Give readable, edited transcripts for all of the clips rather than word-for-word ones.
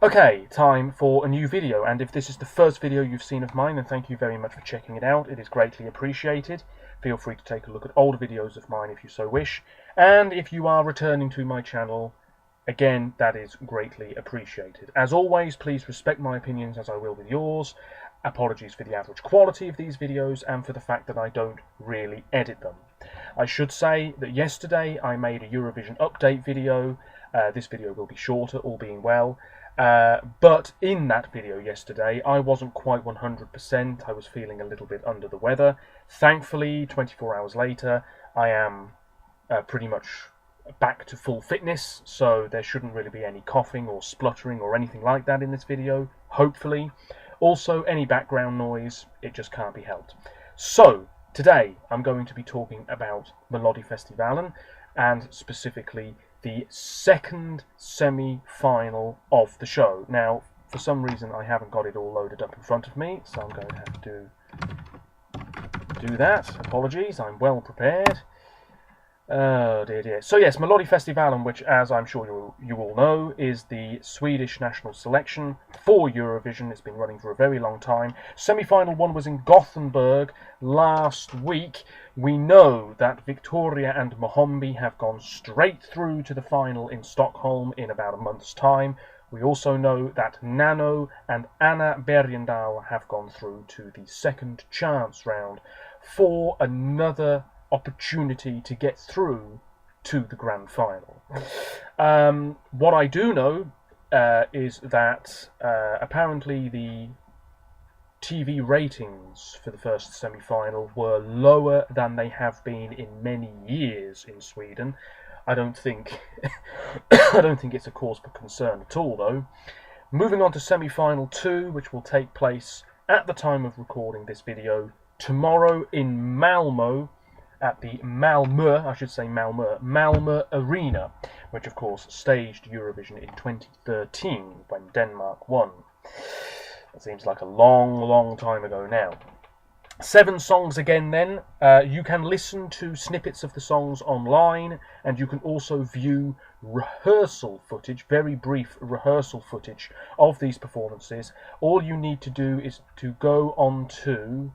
Okay, time for a new video, and if this is the first video you've seen of mine, then thank you very much for checking it out. It is greatly appreciated. Feel free to take a look at older videos of mine if you so wish, and if you are returning to my channel, again, that is greatly appreciated. As always, please respect my opinions as I will with yours. Apologies for the average quality of these videos and for the fact that I don't really edit them. I should say that yesterday I made a Eurovision update video. This video will be shorter, all being well. But in that video yesterday, I wasn't quite 100%. I was feeling a little bit under the weather. Thankfully, 24 hours later, I am pretty much back to full fitness, so there shouldn't really be any coughing or spluttering or anything like that in this video, hopefully. Also, any background noise, it just can't be helped. So, today I'm going to be talking about Melodifestivalen, and specifically the second semi-final of the show. Now, for some reason I haven't got it all loaded up in front of me, so I'm going to have to do that. Apologies, I'm well prepared. Oh dear dear. So yes, Melodifestivalen, which, as I'm sure you all know, is the Swedish national selection for Eurovision. It's been running for a very long time. Semi-final one was in Gothenburg last week. We know that Victoria and Mohombi have gone straight through to the final in Stockholm in about a month's time. We also know that Nano and Anna Bergendahl have gone through to the second chance round for another opportunity to get through to the grand final. What I do know is that apparently the TV ratings for the first semi-final were lower than they have been in many years in Sweden. I don't think it's a cause for concern at all, though. Moving on to semi-final 2, which will take place at the time of recording this video tomorrow in Malmö, at the Malmö Arena, which of course staged Eurovision in 2013 when Denmark won. That seems like a long time ago now. 7 songs again then. You can listen to snippets of the songs online, and you can also view rehearsal footage, very brief rehearsal footage of these performances. All you need to do is to go on to,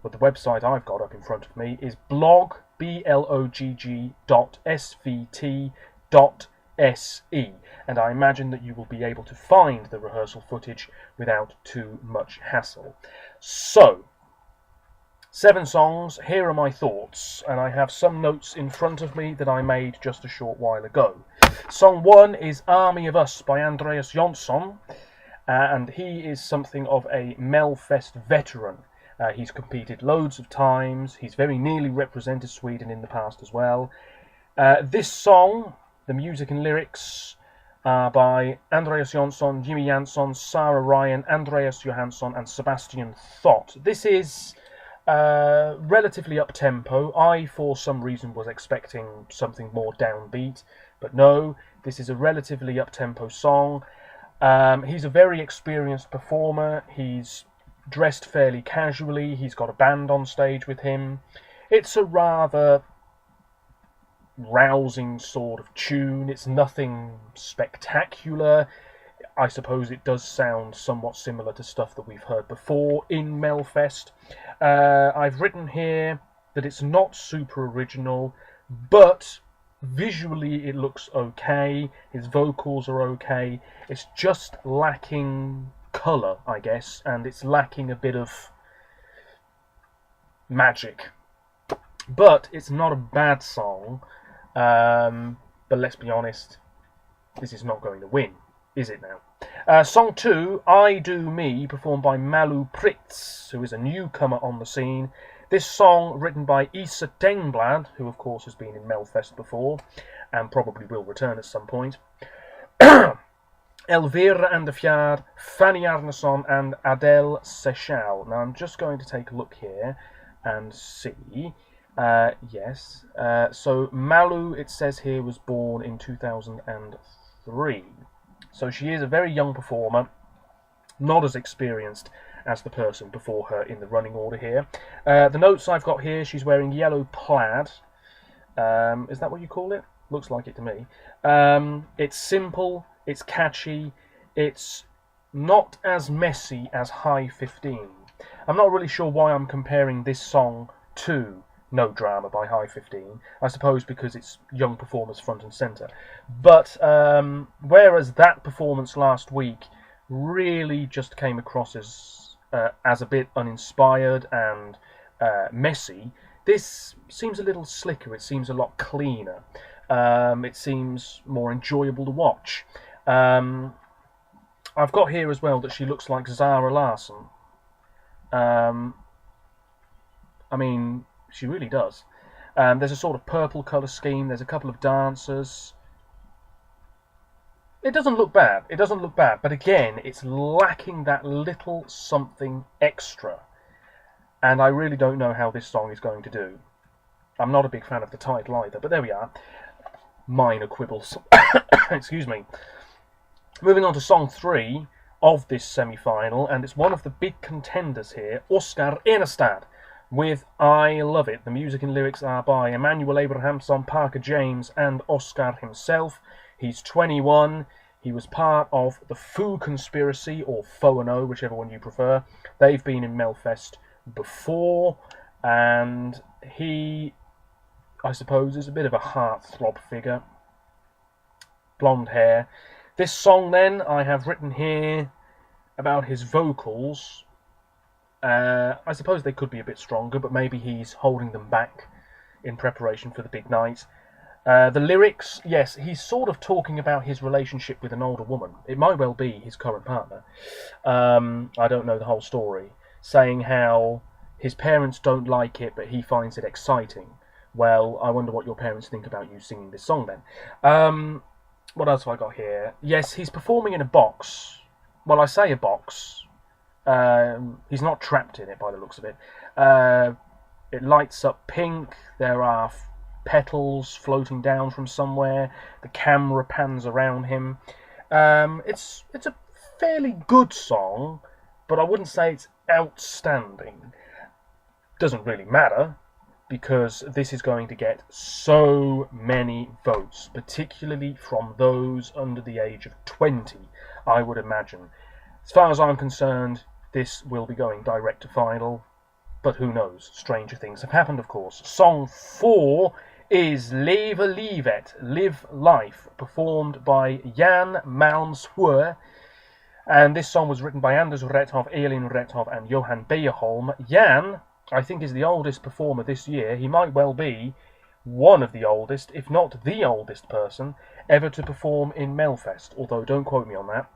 but the website I've got up in front of me is blog.svt.se, and I imagine that you will be able to find the rehearsal footage without too much hassle. So, 7 songs, here are my thoughts, and I have some notes in front of me that I made just a short while ago. Song 1 is Army of Us by Andreas Jonsson, and he is something of a Melfest veteran. He's competed loads of times. He's very nearly represented Sweden in the past as well. This song, the music and lyrics, are by Andreas Jonsson, Jimmy Jansson, Sarah Ryan, Andreas Johansson and Sebastian Thott. This is relatively up-tempo. I, for some reason, was expecting something more downbeat, but no, this is a relatively up-tempo song. He's a very experienced performer. He's dressed fairly casually. He's got a band on stage with him. It's a rather rousing sort of tune. It's nothing spectacular. I suppose it does sound somewhat similar to stuff that we've heard before in Melfest. I've written here that it's not super original, but visually it looks okay. His vocals are okay. It's just lacking colour, I guess, and it's lacking a bit of magic. But it's not a bad song, but let's be honest, this is not going to win, is it now? Song 2, I Do Me, performed by Malu Pritz, who is a newcomer on the scene. This song, written by Isa Tengblad, who of course has been in Melfest before, and probably will return at some point. Elvira and the Fjord, Fanny Arneson and Adele Sechal. Now I'm just going to take a look here and see. Yes, so Malu, it says here, was born in 2003. So she is a very young performer, not as experienced as the person before her in the running order here. The notes I've got here, she's wearing yellow plaid. Is that what you call it? Looks like it to me. It's simple, it's catchy, It's not as messy as High 15. I'm not really sure why I'm comparing this song to No Drama by High 15. I suppose because it's young performers front and centre. But whereas that performance last week really just came across as a bit uninspired and messy, this seems a little slicker. It seems a lot cleaner. It seems more enjoyable to watch. I've got here as well that she looks like Zara Larsson. I mean, she really does. There's a sort of purple colour scheme. There's a couple of dancers. It doesn't look bad. It doesn't look bad. But again, it's lacking that little something extra. And I really don't know how this song is going to do. I'm not a big fan of the title either. But there we are. Minor quibbles. Excuse me. Moving on to song 3 of this semi-final, and it's one of the big contenders here, Oscar Enestad, with I Love It. The music and lyrics are by Emmanuel Abrahamson, Parker James, and Oscar himself. He's 21. He was part of the Foo Conspiracy, or Fo&O, whichever one you prefer. They've been in Melfest before, and he, I suppose, is a bit of a heartthrob figure. Blonde hair. This song, then, I have written here about his vocals. I suppose they could be a bit stronger, but maybe he's holding them back in preparation for the big night. The lyrics, yes, he's sort of talking about his relationship with an older woman. It might well be his current partner. I don't know the whole story. Saying how his parents don't like it, but he finds it exciting. Well, I wonder what your parents think about you singing this song, then. What else have I got here? Yes, he's performing in a box. Well, I say a box. He's not trapped in it by the looks of it. It lights up pink. There are petals floating down from somewhere. The camera pans around him. It's a fairly good song, but I wouldn't say it's outstanding. Doesn't really matter, because this is going to get so many votes, particularly from those under the age of 20, I would imagine. As far as I'm concerned, this will be going direct to final, but who knows? Stranger things have happened, of course. Song 4 is Leve Livet, Live Life, performed by Jan Malmshoer, and this song was written by Anders Rethoff, Elin Rethoff, and Johan Beierholm. Jan, I think, is the oldest performer this year. He might well be one of the oldest, if not the oldest person ever to perform in Melfest, although don't quote me on that.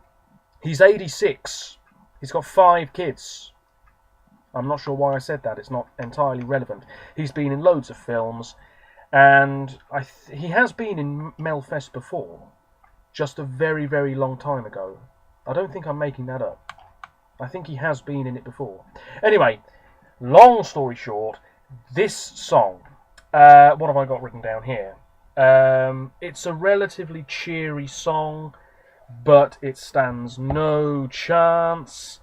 He's 86. He's got 5 kids. I'm not sure why I said that. It's not entirely relevant. He's been in loads of films, and he has been in Melfest before, just a very, very long time ago. I don't think I'm making that up. I think he has been in it before. Anyway, long story short, this song, what have I got written down here? It's a relatively cheery song, but it stands no chance.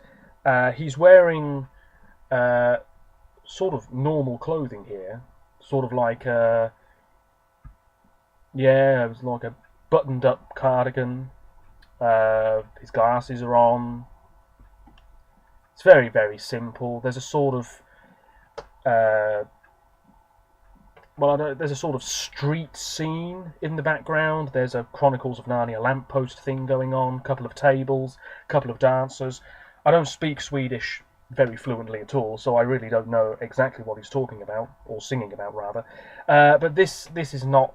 He's wearing sort of normal clothing here, sort of like it was like a buttoned-up cardigan. His glasses are on. It's very, very simple. There's a sort of there's a sort of street scene in the background. There's a Chronicles of Narnia lamppost thing going on, a couple of tables, a couple of dancers. I don't speak Swedish very fluently at all, so I really don't know exactly what he's talking about, or singing about rather. But this is not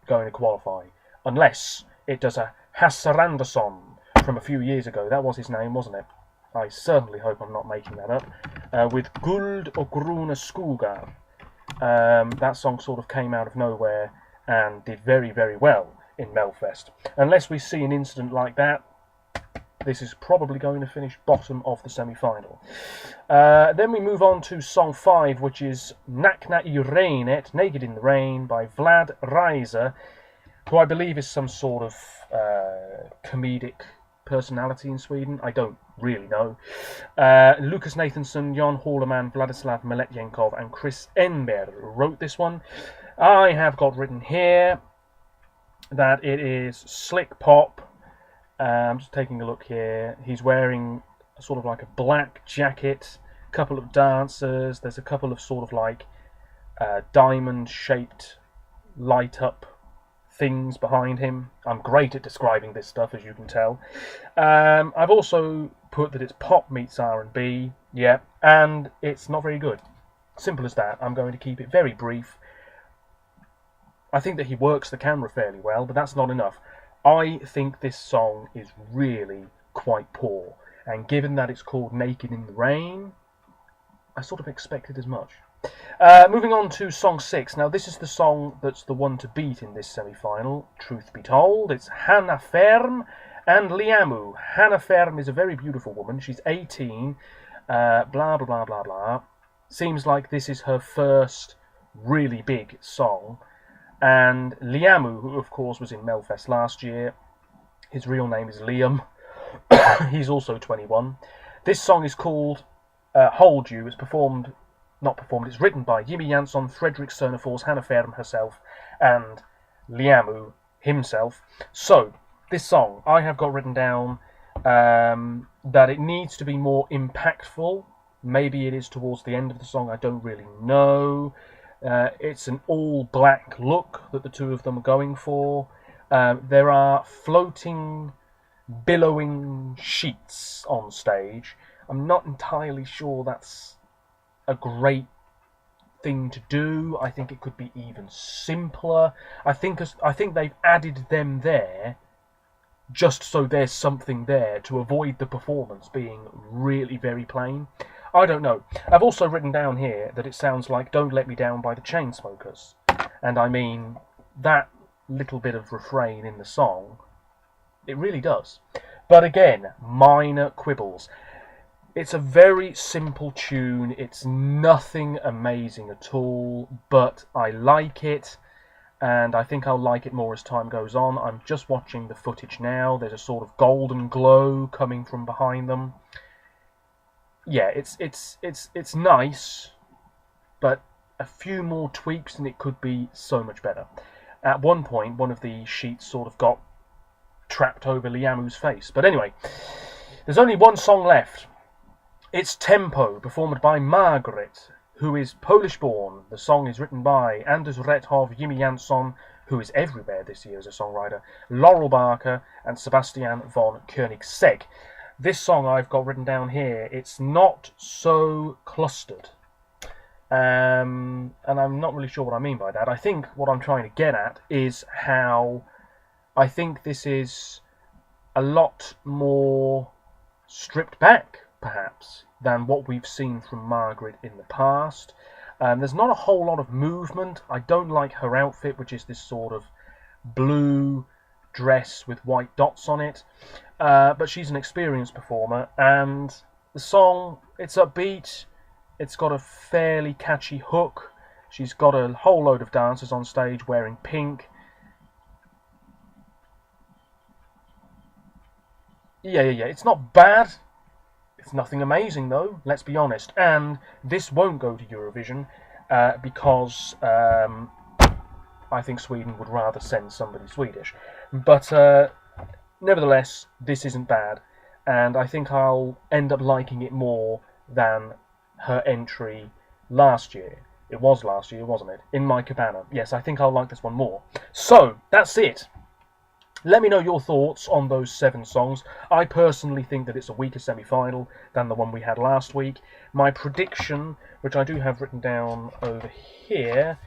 going to qualify, unless it does a Hasse Andersson from a few years ago. That was his name, wasn't it? I certainly hope I'm not making that up. With Guld och gröna skogar. That song sort of came out of nowhere and did very, very well in Melfest. Unless we see an incident like that, this is probably going to finish bottom of the semi-final. Then we move on to song 5, which is Nakna I regnet, Naked in the Rain, by Vlad Reiser, who I believe is some sort of comedic personality in Sweden. I don't really know. Lucas Nathanson, Jan Horleman, Vladislav Meletjenkov, and Chris Enberg wrote this one. I have got written here that it is slick pop, I'm just taking a look here. He's wearing sort of like a black jacket, a couple of dancers. There's a couple of sort of like diamond-shaped light-up things behind him. I'm great at describing this stuff, as you can tell. I've also put that it's pop meets R&B, yeah, and it's not very good. Simple as that. I'm going to keep it very brief. I think that he works the camera fairly well, but that's not enough. I think this song is really quite poor, and given that it's called Naked in the Rain, I sort of expected as much. Moving on to song 6. Now, this is the song that's the one to beat in this semi-final, truth be told. It's Hannah Ferm and Liamu. Hannah Ferm is a very beautiful woman. She's 18. Blah, blah, blah, blah, blah. Seems like this is her first really big song. And Liamu, who of course was in Melfest last year, his real name is Liam. He's also 21. This song is called Hold You. It's it's written by Jimmy Jansson, Fredrik Sernefors, Hannah Ferm herself, and Liamu himself. So, this song, I have got written down that it needs to be more impactful. Maybe it is towards the end of the song, I don't really know. It's an all-black look that the two of them are going for. There are floating, billowing sheets on stage. I'm not entirely sure that's a great thing to do. I think it could be even simpler. I think they've added them there just so there's something there to avoid the performance being really very plain. I don't know. I've also written down here that it sounds like Don't Let Me Down by the Chainsmokers. And I mean, that little bit of refrain in the song, it really does. But again, minor quibbles. It's a very simple tune. It's nothing amazing at all, but I like it. And I think I'll like it more as time goes on. I'm just watching the footage now. There's a sort of golden glow coming from behind them. Yeah, it's nice, but a few more tweaks and it could be so much better. At one point, one of the sheets sort of got trapped over Liamu's face. But anyway, there's only one song left. It's Tempo, performed by Margaret, who is Polish-born. The song is written by Anders Rethov, Jimmy Jansson, who is everywhere this year as a songwriter, Laurel Barker, and Sebastian von Koenigsegg. This song I've got written down here, it's not so clustered. And I'm not really sure what I mean by that. I think what I'm trying to get at is how I think this is a lot more stripped back, perhaps, than what we've seen from Margaret in the past. There's not a whole lot of movement. I don't like her outfit, which is this sort of blue dress with white dots on it. But she's an experienced performer, and the song, it's upbeat. It's got a fairly catchy hook. She's got a whole load of dancers on stage wearing pink. Yeah. It's not bad. It's nothing amazing, though, let's be honest. And this won't go to Eurovision because I think Sweden would rather send somebody Swedish. But nevertheless, this isn't bad. And I think I'll end up liking it more than her entry last year. It was last year, wasn't it? In My Cabana. Yes, I think I'll like this one more. So, that's it. Let me know your thoughts on those 7 songs. I personally think that it's a weaker semi-final than the one we had last week. My prediction, which I do have written down over here,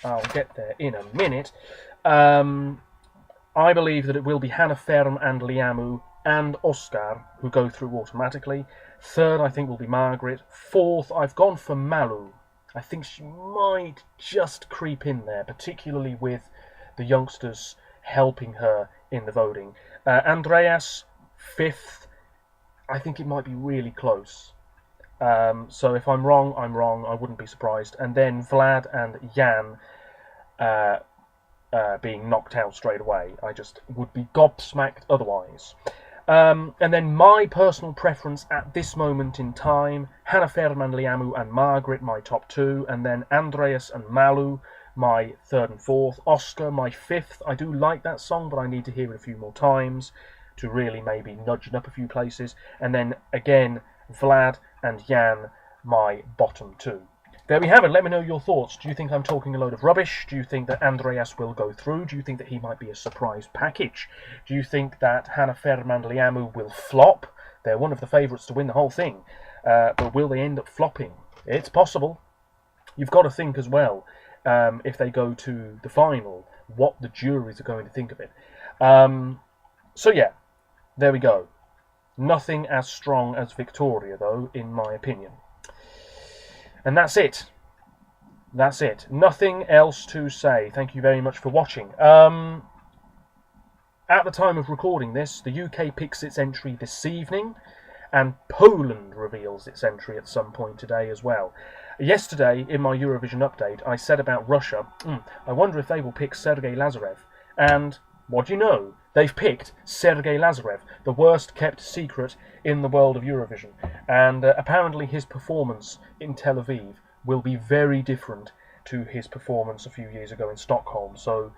I'll get there in a minute. I believe that it will be Hannah Ferm and Liamu and Oscar who go through automatically. Third, I think, will be Margaret. Fourth, I've gone for Malu. I think she might just creep in there, particularly with the youngsters helping her in the voting. Andreas, 5th. I think it might be really close. So if I'm wrong, I'm wrong. I wouldn't be surprised. And then Vlad and Jan being knocked out straight away. I just would be gobsmacked otherwise. And then my personal preference at this moment in time, Hannah Ferm and Liamu and Margaret, my top 2, and then Andreas and Malu my third and fourth. Oscar, my fifth. I do like that song, but I need to hear it a few more times to really maybe nudge it up a few places. And then again, Vlad and Jan, my bottom two. There we have it. Let me know your thoughts. Do you think I'm talking a load of rubbish? Do you think that Andreas will go through? Do you think that he might be a surprise package? Do you think that Hannah Fermandliamu will flop? They're one of the favourites to win the whole thing. But will they end up flopping? It's possible. You've got to think as well, if they go to the final, what the juries are going to think of it. So yeah, there we go. Nothing as strong as Victoria, though, in my opinion. And that's it. That's it. Nothing else to say. Thank you very much for watching. At the time of recording this, the UK picks its entry this evening, and Poland reveals its entry at some point today as well. Yesterday, in my Eurovision update, I said about Russia, I wonder if they will pick Sergei Lazarev. And what do you know? They've picked Sergei Lazarev, the worst kept secret in the world of Eurovision. And apparently his performance in Tel Aviv will be very different to his performance a few years ago in Stockholm. So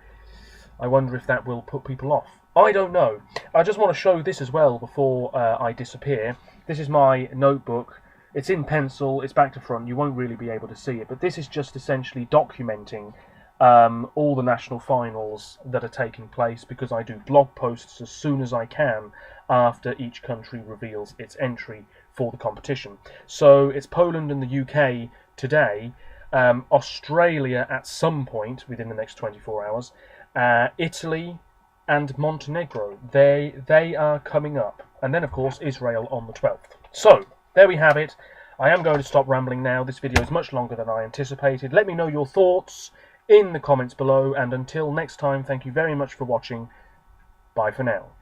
I wonder if that will put people off. I don't know. I just want to show this as well before I disappear. This is my notebook. It's in pencil, it's back to front, you won't really be able to see it, but this is just essentially documenting all the national finals that are taking place, because I do blog posts as soon as I can after each country reveals its entry for the competition. So it's Poland and the UK today, Australia at some point within the next 24 hours, Italy and Montenegro. They are coming up. And then, of course, Israel on the 12th. So, there we have it. I am going to stop rambling now. This video is much longer than I anticipated. Let me know your thoughts in the comments below. And until next time, thank you very much for watching. Bye for now.